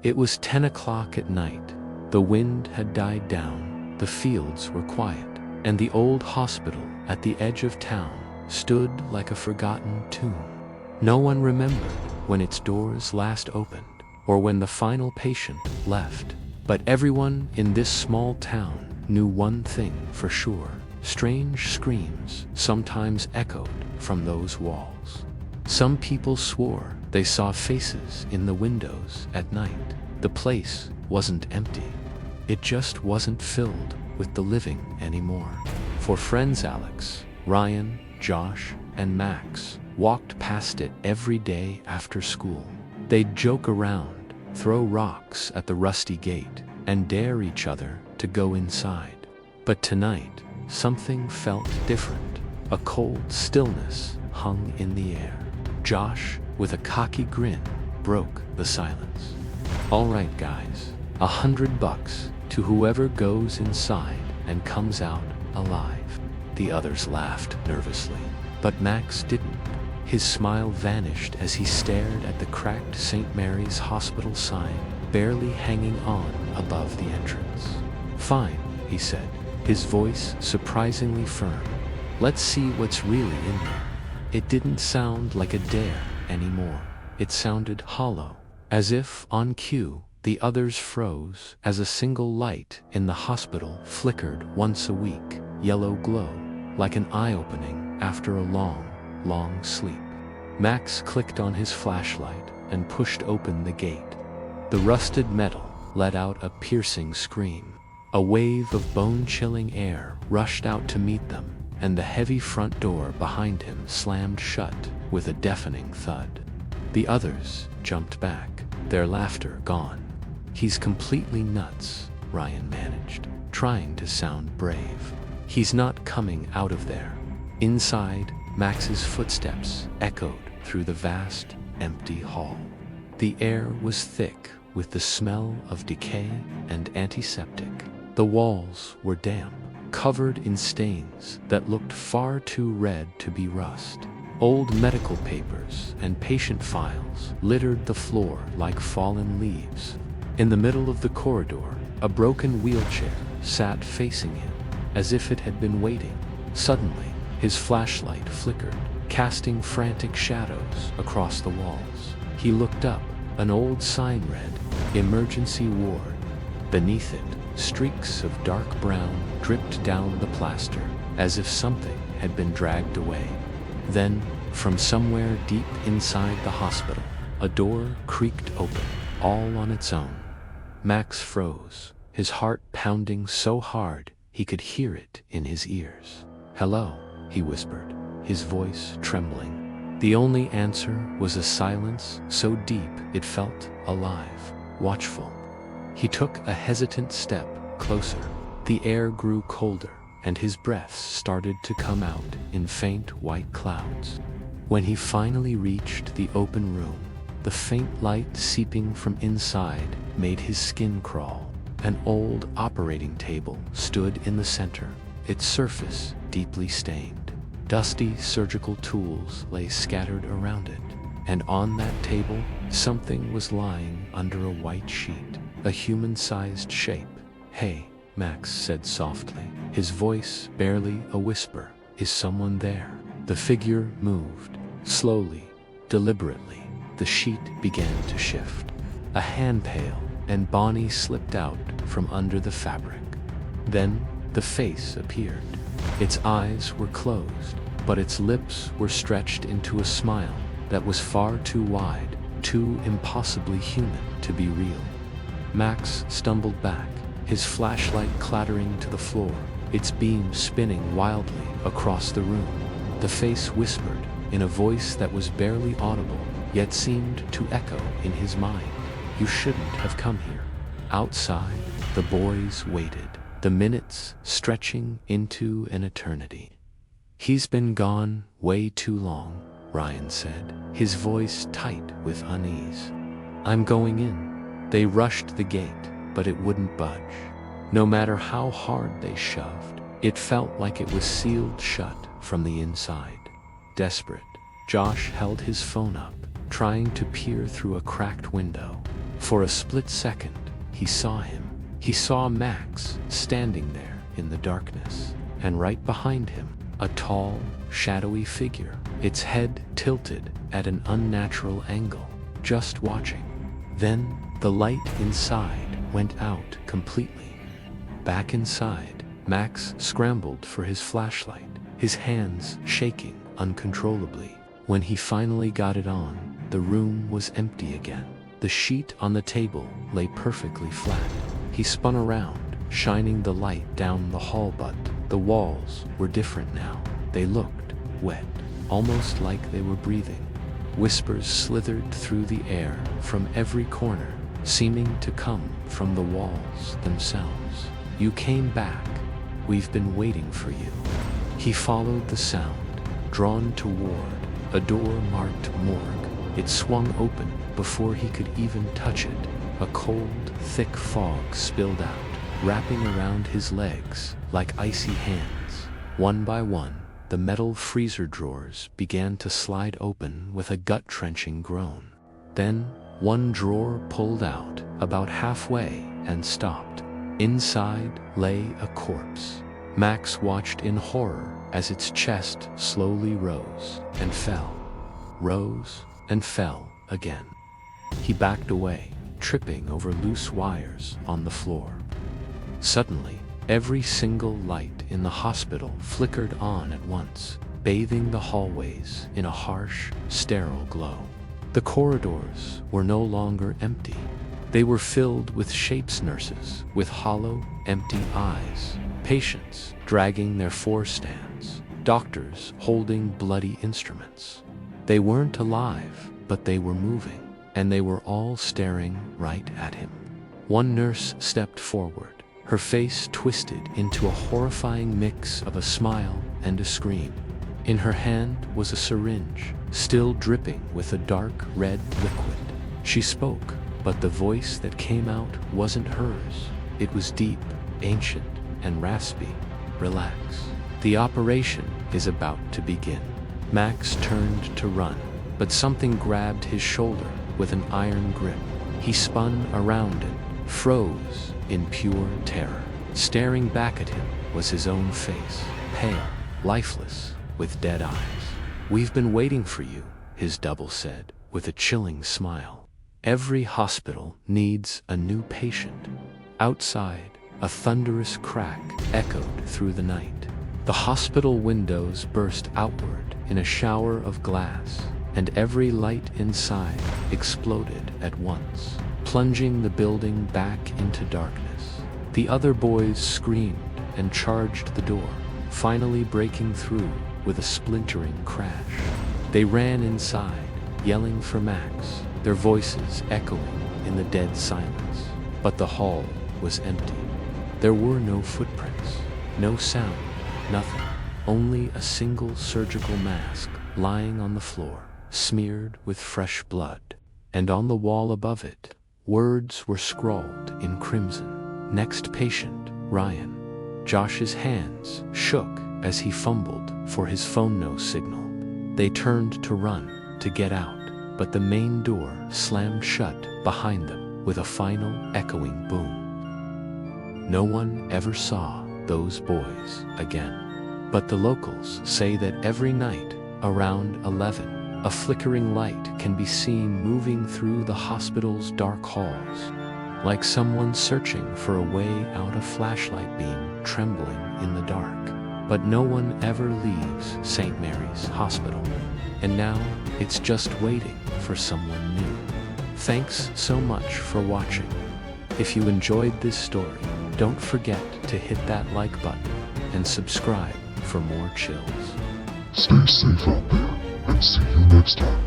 It was 10 o'clock at night. The wind had died down, the fields were quiet, and the old hospital at the edge of town stood like a forgotten tomb. No one remembered when its doors last opened, or when the final patient left. But everyone in this small town knew one thing for sure. Strange screams sometimes echoed from those walls. Some people swore they saw faces in the windows at night. The place wasn't empty. It just wasn't filled with the living anymore. For friends Alex, Ryan, Josh, and Max walked past it every day after school. They'd joke around, throw rocks at the rusty gate, and dare each other to go inside. But tonight, something felt different. A cold stillness hung in the air. Josh, with a cocky grin, broke the silence. "All right, guys, $100 to whoever goes inside and comes out alive." The others laughed nervously, but Max didn't. His smile vanished as he stared at the cracked St. Mary's Hospital sign, barely hanging on above the entrance. "Fine," he said, his voice surprisingly firm. "Let's see what's really in there." It didn't sound like a dare anymore. It sounded hollow, as if on cue. The others froze as a single light in the hospital flickered once a week, yellow glow, like an eye-opening after a long sleep. Max clicked on his flashlight and pushed open the gate. The rusted metal let out a piercing scream. A wave of bone-chilling air rushed out to meet them, and the heavy front door behind him slammed shut with a deafening thud. The others jumped back, their laughter gone. "He's completely nuts," Ryan managed, trying to sound brave. "He's not coming out of there." Inside, Max's footsteps echoed through the vast, empty hall. The air was thick with the smell of decay and antiseptic. The walls were damp, covered in stains that looked far too red to be rust. Old medical papers and patient files littered the floor like fallen leaves. In the middle of the corridor, a broken wheelchair sat facing him, as if it had been waiting. Suddenly, his flashlight flickered, casting frantic shadows across the walls. He looked up. An old sign read, "Emergency Ward." Beneath it, streaks of dark brown dripped down the plaster, as if something had been dragged away. Then, from somewhere deep inside the hospital, a door creaked open, all on its own. Max froze, his heart pounding so hard he could hear it in his ears. "Hello," he whispered, his voice trembling. The only answer was a silence so deep it felt alive, watchful. He took a hesitant step closer. The air grew colder, and his breaths started to come out in faint white clouds. When he finally reached the open room, the faint light seeping from inside made his skin crawl. An old operating table stood in the center, its surface deeply stained. Dusty surgical tools lay scattered around it, and on that table, something was lying under a white sheet, a human-sized shape. "Hey," Max said softly, his voice barely a whisper. "Is someone there?" The figure moved, slowly, deliberately. The sheet began to shift. A handpail and Bonnie slipped out from under the fabric. Then the face appeared. Its eyes were closed, but its lips were stretched into a smile that was far too wide, too impossibly human to be real. Max stumbled back, his flashlight clattering to the floor, its beam spinning wildly across the room. The face whispered, in a voice that was barely audible, yet seemed to echo in his mind, "You shouldn't have come here." Outside, the boys waited, the minutes stretching into an eternity. "He's been gone way too long," Ryan said, his voice tight with unease. "I'm going in." They rushed the gate, but it wouldn't budge. No matter how hard they shoved, it felt like it was sealed shut from the inside. Desperate, Josh held his phone up, trying to peer through a cracked window. For a split second, he saw him. He saw Max standing there in the darkness, and right behind him, a tall, shadowy figure, its head tilted at an unnatural angle, just watching. Then, the light inside went out completely. Back inside, Max scrambled for his flashlight, his hands shaking uncontrollably. When he finally got it on, the room was empty again. The sheet on the table lay perfectly flat. He spun around, shining the light down the hall, but the walls were different now. They looked wet, almost like they were breathing. Whispers slithered through the air from every corner, seeming to come from the walls themselves. "You came back. We've been waiting for you." He followed the sound, drawn toward a door marked morgue. It swung open before he could even touch it. A cold, thick fog spilled out, wrapping around his legs like icy hands. One by one, the metal freezer drawers began to slide open with a gut-wrenching groan. Then, one drawer pulled out about halfway and stopped. Inside lay a corpse. Max watched in horror as its chest slowly rose and fell again. He backed away, tripping over loose wires on the floor. Suddenly, every single light in the hospital flickered on at once, bathing the hallways in a harsh, sterile glow. The corridors were no longer empty. They were filled with shapes nurses with hollow, empty eyes, patients dragging their forestands, doctors holding bloody instruments. They weren't alive, but they were moving, and they were all staring right at him. One nurse stepped forward, her face twisted into a horrifying mix of a smile and a scream. In her hand was a syringe, still dripping with a dark red liquid. She spoke, but the voice that came out wasn't hers. It was deep, ancient, and raspy. "Relax. The operation is about to begin." Max turned to run, but something grabbed his shoulder with an iron grip. He spun around and froze in pure terror. Staring back at him was his own face, pale, lifeless, with dead eyes. "We've been waiting for you," his double said, with a chilling smile. "Every hospital needs a new patient." Outside, a thunderous crack echoed through the night. The hospital windows burst outward in a shower of glass, and every light inside exploded at once, plunging the building back into darkness. The other boys screamed and charged the door, finally breaking through with a splintering crash. They ran inside, yelling for Max, their voices echoing in the dead silence. But the hall was empty. There were no footprints, no sound, nothing. Only a single surgical mask lying on the floor, smeared with fresh blood. And on the wall above it, words were scrawled in crimson. "Next patient, Ryan." Josh's hands shook as he fumbled for his phone no signal. They turned to run, to get out, but the main door slammed shut behind them with a final echoing boom. No one ever saw those boys again. But the locals say that every night, around 11, a flickering light can be seen moving through the hospital's dark halls, like someone searching for a way out, a flashlight beam trembling in the dark. But no one ever leaves St. Mary's Hospital, and now it's just waiting for someone new. Thanks so much for watching. If you enjoyed this story, don't forget to hit that like button and subscribe for more chills. Stay safe out there, and see you next time.